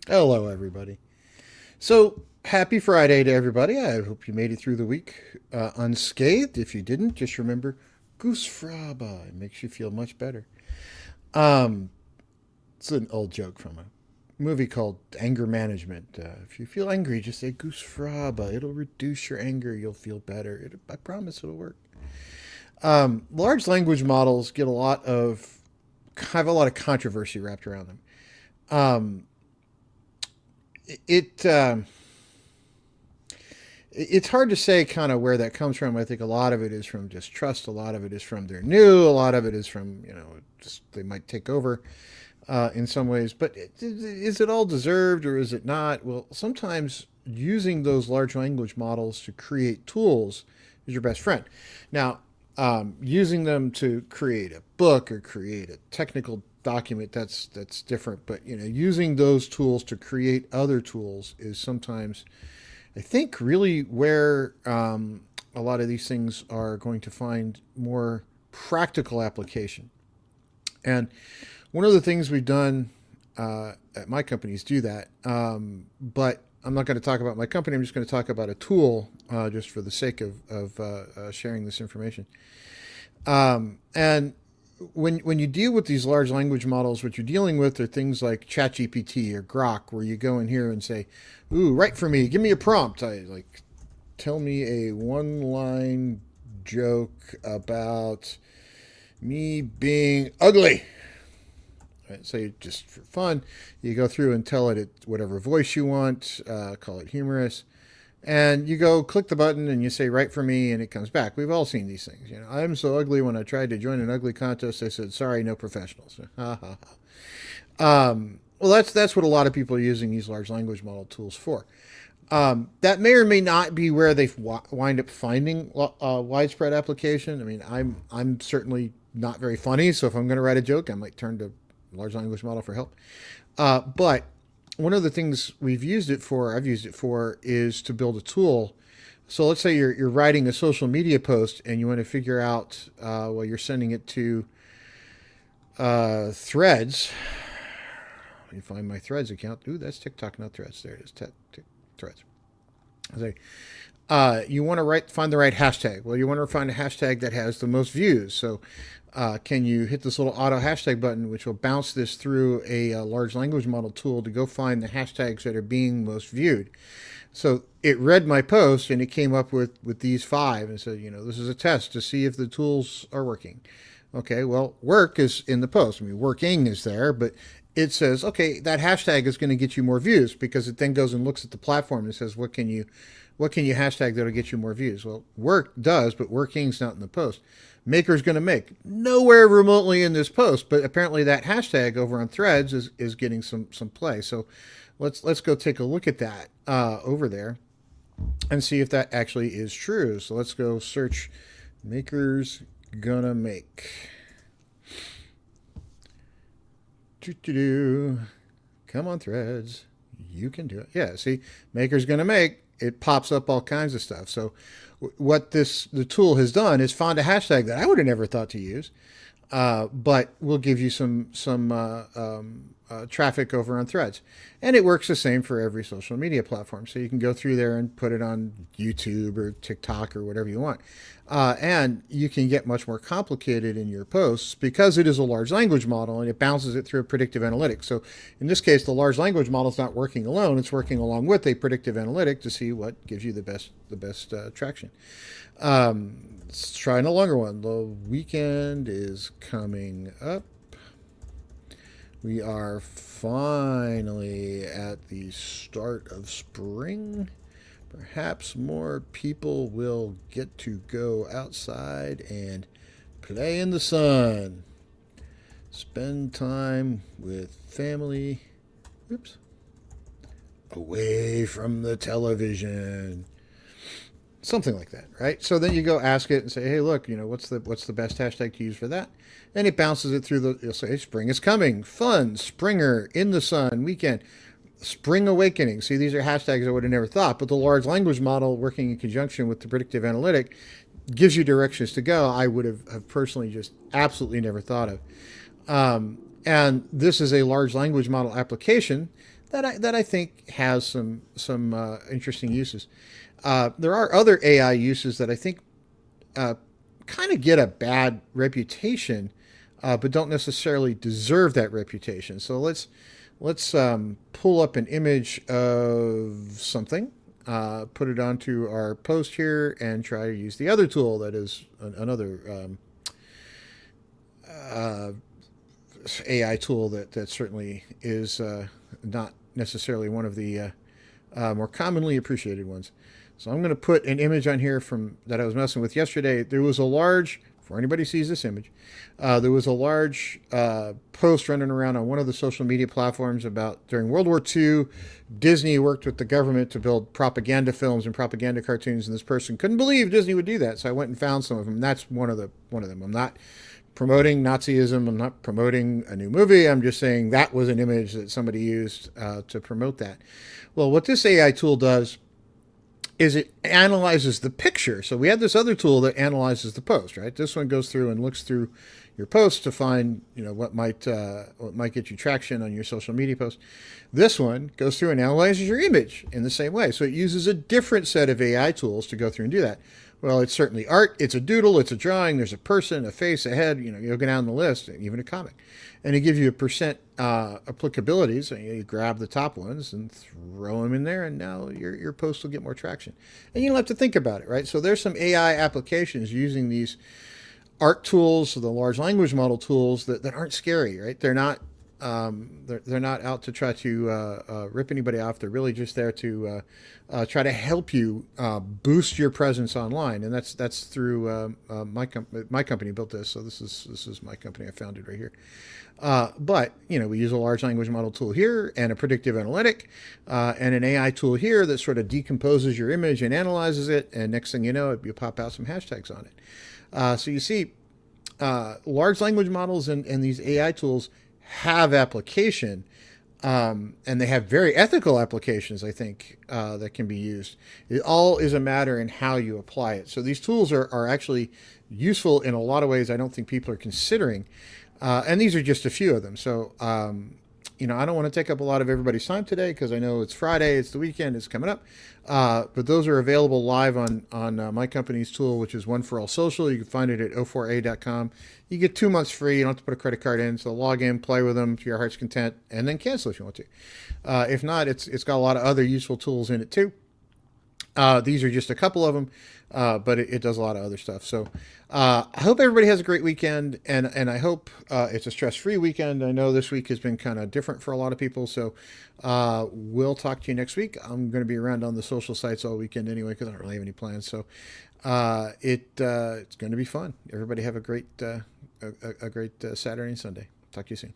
Hello, everybody. So, happy Friday to everybody. I hope you made it through the week unscathed. If you didn't, just remember Goose Fraba. It makes you feel much better. Um, it's an old joke from a movie called Anger Management. If you feel angry, just say Goose Fraba. It'll reduce your anger. You'll feel better. I promise it'll work. Large language models get a lot of have a lot of controversy wrapped around them. Um, it it's hard to say kind of where that comes from. I think a lot of it is from distrust. A lot of it is from they're new. A lot of it is from, just they might take over in some ways. But is it all deserved or is it not? Well, sometimes using those large language models to create tools is your best friend. Now, using them to create a book or create a technical document, that's different. But using those tools to create other tools is sometimes, I think, really where a lot of these things are going to find more practical application. And one of the things we've done at my company is do that. But I'm not going to talk about my company. I'm just going to talk about a tool just for the sake of sharing this information. And when you deal with these large language models, what you're dealing with are things like ChatGPT or Grok, where you go in here and say, "Ooh, write for me. Give me a prompt. Tell me a one-line joke about me being ugly." Right, so you just for fun, you go through and tell it whatever voice you want, call it humorous, and you go click the button and you say write for me, and it comes back. We've all seen these things. I'm so ugly. When I tried to join an ugly contest, they said sorry, no professionals. Ha ha ha. Well, that's what a lot of people are using these large language model tools for. That may or may not be where they wind up finding widespread application. I mean, I'm certainly not very funny, so if I'm going to write a joke, I might turn to large language model for help. But one of the things I've used it for, is to build a tool. So let's say you're writing a social media post and you want to figure out, you're sending it to Threads. Let me find my Threads account. Ooh, that's TikTok, not Threads. There it is. Threads. I you want to find the right hashtag. Well, you want to find a hashtag that has the most views. So can you hit this little auto hashtag button, which will bounce this through a large language model tool to go find the hashtags that are being most viewed. So it read my post and it came up with these five and said, this is a test to see if the tools are working. Okay, well, work is in the post. I mean, working is there, but it says, okay, that hashtag is going to get you more views, because it then goes and looks at the platform and says, what can you hashtag that'll get you more views? Well, work does, but working's not in the post. Maker's going to make nowhere remotely in this post, but apparently that hashtag over on Threads is getting some play. So let's go take a look at that over there and see if that actually is true. So let's go search Maker's gonna make. Doo-doo-doo. Come on, Threads. You can do it. Yeah, see, Maker's gonna make. It pops up all kinds of stuff. So what the tool has done is found a hashtag that I would have never thought to use, but will give you some traffic over on Threads, and it works the same for every social media platform. So you can go through there and put it on YouTube or TikTok or whatever you want, and you can get much more complicated in your posts because it is a large language model and it bounces it through a predictive analytic. So in this case, the large language model is not working alone; it's working along with a predictive analytic to see what gives you the best traction. Let's try a longer one. The weekend is coming up. We are finally at the start of spring. Perhaps more people will get to go outside and play in the sun. Spend time with family. Oops. Away from the television. Something like that, right? So then you go ask it and say, "Hey, look, what's the best hashtag to use for that?" And it bounces it through you'll say, "Spring is coming, fun, Springer, in the sun, weekend, spring awakening." See, these are hashtags I would have never thought, but the large language model working in conjunction with the predictive analytic gives you directions to go I would have personally just absolutely never thought of. And this is a large language model application that I think has some interesting uses. There are other AI uses that I think kind of get a bad reputation, but don't necessarily deserve that reputation. So let's pull up an image of something, put it onto our post here, and try to use the other tool that is another AI tool that certainly is not necessarily one of the more commonly appreciated ones. So I'm going to put an image on here from that I was messing with yesterday. There was a large, before anybody sees this image, there was a large post running around on one of the social media platforms about during World War II, Disney worked with the government to build propaganda films and propaganda cartoons, and this person couldn't believe Disney would do that. So I went and found some of them. That's one of them. I'm not promoting Nazism. I'm not promoting a new movie. I'm just saying that was an image that somebody used to promote that. Well, what this AI tool does is it analyzes the picture. So we have this other tool that analyzes the post, right? This one goes through and looks through your post to find, what might get you traction on your social media post. This one goes through and analyzes your image in the same way. So it uses a different set of AI tools to go through and do that. Well, it's certainly art. It's a doodle. It's a drawing. There's a person, a face, a head. You go down the list, even a comic, and it gives you a percent applicability. So you grab the top ones and throw them in there, and now your post will get more traction. And you don't have to think about it, right? So there's some AI applications using these art tools, the large language model tools that aren't scary, right? They're not they're not out to try to rip anybody off. They're really just there to try to help you boost your presence online, and that's through my company built this. So this is my company. I founded right here. But we use a large language model tool here, and a predictive analytic, and an AI tool here that sort of decomposes your image and analyzes it. And next thing you know, you pop out some hashtags on it. So you see, large language models and these AI tools have application, and they have very ethical applications, I think, that can be used. It all is a matter in how you apply it. So these tools are actually useful in a lot of ways I don't think people are considering. And these are just a few of them. So, I don't want to take up a lot of everybody's time today because I know it's Friday, it's the weekend, it's coming up. But those are available live on my company's tool, which is One for All Social. You can find it at o4a.com. You get 2 months free. You don't have to put a credit card in. So log in, play with them to your heart's content, and then cancel if you want to. If not, it's got a lot of other useful tools in it too. These are just a couple of them, but it does a lot of other stuff. So I hope everybody has a great weekend, and I hope it's a stress-free weekend. I know this week has been kind of different for a lot of people, so we'll talk to you next week. I'm going to be around on the social sites all weekend anyway because I don't really have any plans. So it's going to be fun. Everybody have a great Saturday and Sunday. Talk to you soon.